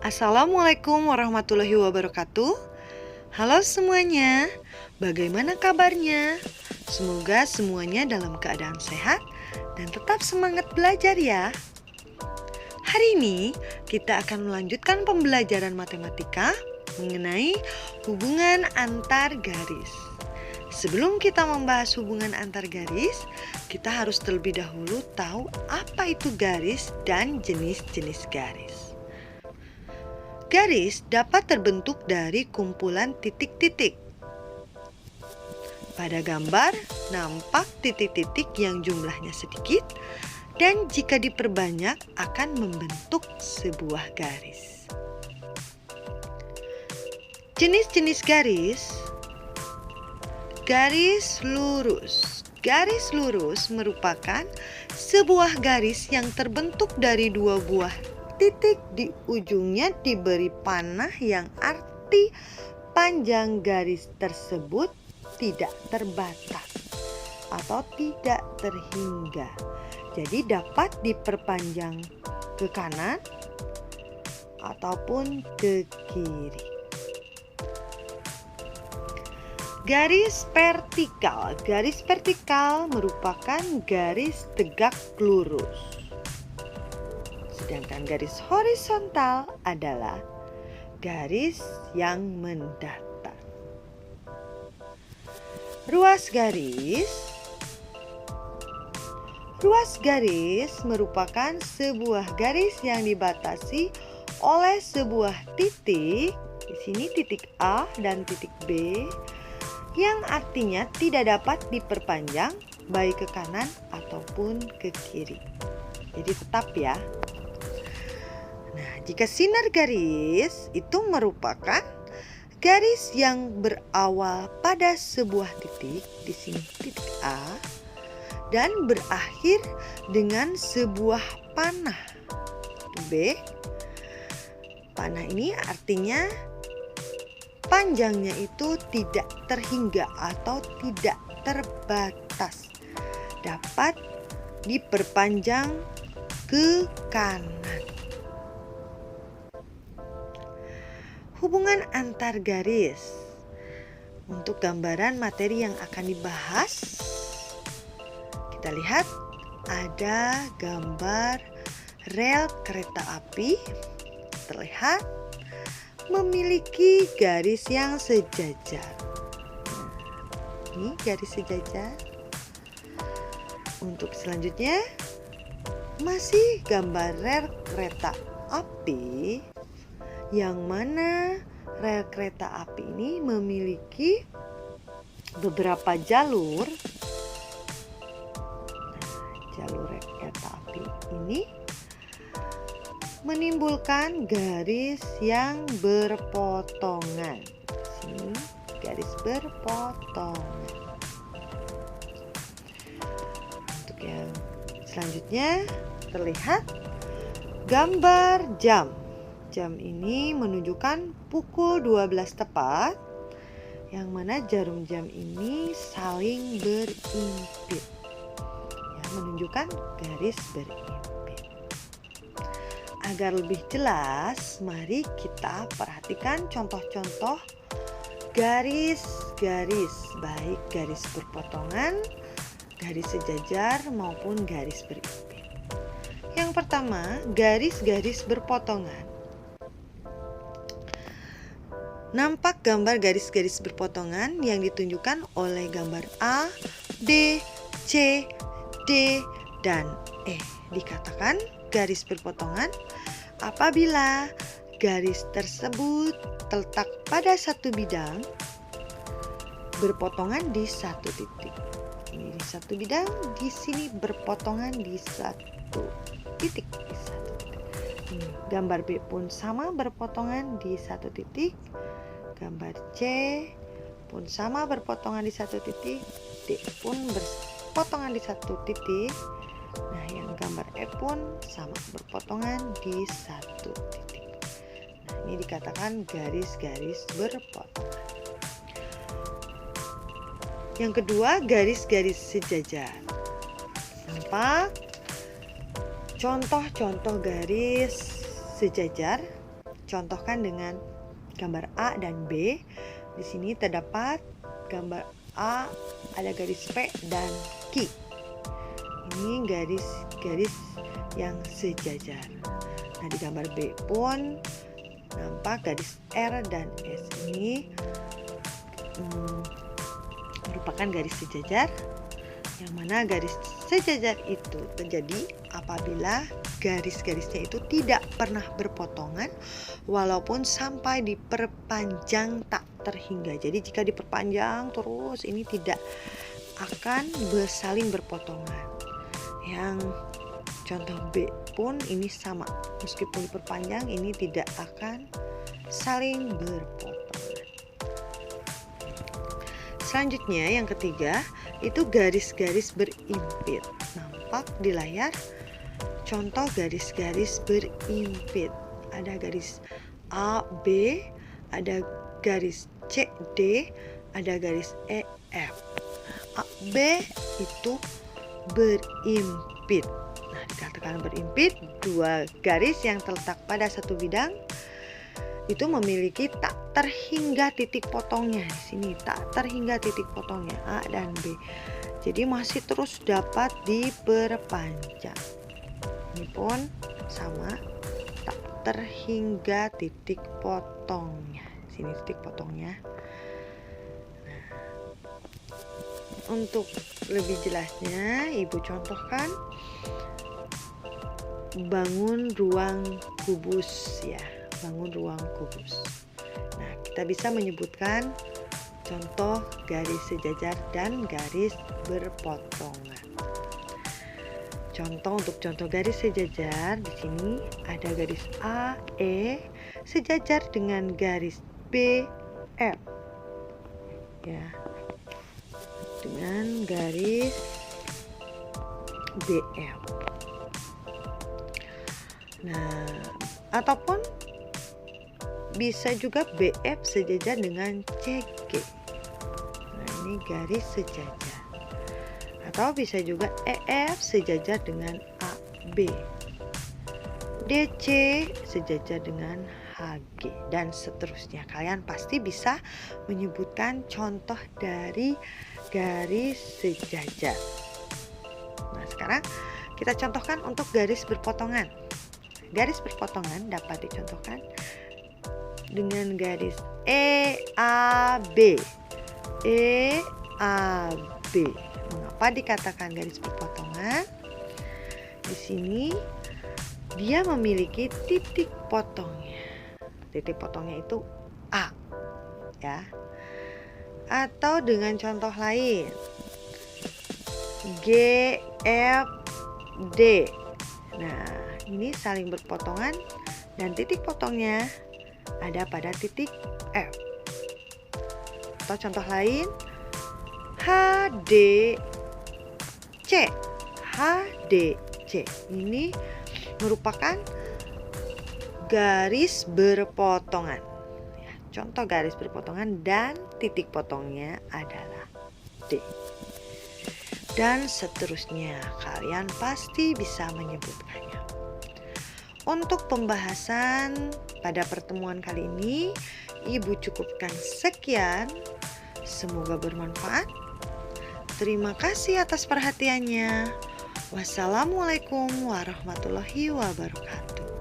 Assalamualaikum warahmatullahi wabarakatuh. Halo semuanya, bagaimana kabarnya? Semoga semuanya dalam keadaan sehat dan tetap semangat belajar ya. Hari ini kita akan melanjutkan pembelajaran matematika mengenai hubungan antar garis. Sebelum kita membahas hubungan antar garis, kita harus terlebih dahulu tahu apa itu garis dan jenis-jenis garis. Garis dapat terbentuk dari kumpulan titik-titik. Pada gambar, nampak titik-titik yang jumlahnya sedikit dan jika diperbanyak akan membentuk sebuah garis. Jenis-jenis garis. Garis lurus. Garis lurus merupakan sebuah garis yang terbentuk dari dua buah titik di ujungnya diberi panah yang arti panjang garis tersebut tidak terbatas atau tidak terhingga. Jadi dapat diperpanjang ke kanan ataupun ke kiri. Garis vertikal. Garis vertikal merupakan garis tegak lurus. Sedangkan garis horizontal adalah garis yang mendatar. Ruas garis. Ruas garis merupakan sebuah garis yang dibatasi oleh sebuah titik, di sini titik A dan titik B, yang artinya tidak dapat diperpanjang baik ke kanan ataupun ke kiri. Jadi tetap ya. Nah, jika sinar garis itu merupakan garis yang berawal pada sebuah titik, di sini titik A, dan berakhir dengan sebuah panah. B. Panah ini artinya panjangnya itu tidak terhingga atau tidak terbatas. Dapat diperpanjang ke kanan. Hubungan antar garis. Untuk gambaran materi yang akan dibahas, kita lihat ada gambar rel kereta api terlihat memiliki garis yang sejajar. Ini garis sejajar. Untuk selanjutnya masih gambar rel kereta api, yang mana rel kereta api ini memiliki beberapa jalur. Jalur rel kereta api ini menimbulkan garis yang berpotongan. Sini garis berpotongan. Untuk yang selanjutnya terlihat gambar jam. Jam ini menunjukkan pukul 12 tepat, yang mana jarum jam ini saling berimpit, ya, menunjukkan garis berimpit. Agar lebih jelas, mari kita perhatikan contoh-contoh garis-garis, baik garis berpotongan, garis sejajar maupun garis berimpit. Yang pertama, garis-garis berpotongan. Nampak gambar garis-garis berpotongan yang ditunjukkan oleh gambar A, B, C, D, dan E. Dikatakan garis berpotongan apabila garis tersebut terletak pada satu bidang berpotongan di satu titik. Ini di satu bidang, di sini berpotongan di satu titik. Gambar B pun sama, berpotongan di satu titik. Gambar C pun sama, berpotongan di satu titik. D pun berpotongan di satu titik. Nah, yang gambar E pun sama, berpotongan di satu titik. Nah, ini dikatakan garis-garis berpotongan. Yang kedua, garis-garis sejajar. Nampak contoh-contoh garis sejajar contohkan dengan gambar A dan B. Di sini terdapat gambar A ada garis P dan Q. Ini garis-garis yang sejajar. Nah, di gambar B pun nampak garis R dan S. Ini merupakan garis sejajar, yang mana garis sejajar itu terjadi apabila garis-garisnya itu tidak pernah berpotongan walaupun sampai diperpanjang tak terhingga. Jadi jika diperpanjang terus ini tidak akan saling berpotongan. Yang contoh B pun ini sama, meskipun diperpanjang ini tidak akan saling berpotongan. Selanjutnya yang ketiga itu garis-garis berimpit. Nampak di layar contoh garis-garis berimpit. Ada garis A, B, ada garis C, D, ada garis E, F. A, B itu berimpit. Nah, dikatakan berimpit, dua garis yang terletak pada satu bidang itu memiliki tak terhingga titik potongnya. Di sini tak terhingga titik potongnya A dan B. Jadi masih terus dapat diperpanjang. Ini pun sama, tak terhingga titik potongnya. Sini titik potongnya. Nah, untuk lebih jelasnya, Ibu contohkan bangun ruang kubus ya. Bangun ruang kubus. Nah, kita bisa menyebutkan contoh garis sejajar dan garis berpotongan. Untuk contoh garis sejajar di sini ada garis A, E sejajar dengan garis B, F. Ya. Dengan garis BF. Nah, ataupun bisa juga BF sejajar dengan CG. Nah, ini garis sejajar. Atau bisa juga EF sejajar dengan AB. DC sejajar dengan HG dan seterusnya. Kalian pasti bisa menyebutkan contoh dari garis sejajar. Nah, sekarang kita contohkan untuk garis berpotongan. Garis berpotongan dapat dicontohkan dengan garis EAB. EAB. Mengapa dikatakan garis berpotongan? Di sini dia memiliki titik potongnya. Titik potongnya itu A, ya. Atau dengan contoh lain, GFD. Nah, ini saling berpotongan dan titik potongnya ada pada titik F. Atau contoh lain, HDC. HDC ini merupakan garis berpotongan. Ya, contoh garis berpotongan dan titik potongnya adalah D. Dan seterusnya, kalian pasti bisa menyebutkannya. Untuk pembahasan pada pertemuan kali ini, Ibu cukupkan sekian. Semoga bermanfaat. Terima kasih atas perhatiannya. Wassalamualaikum warahmatullahi wabarakatuh.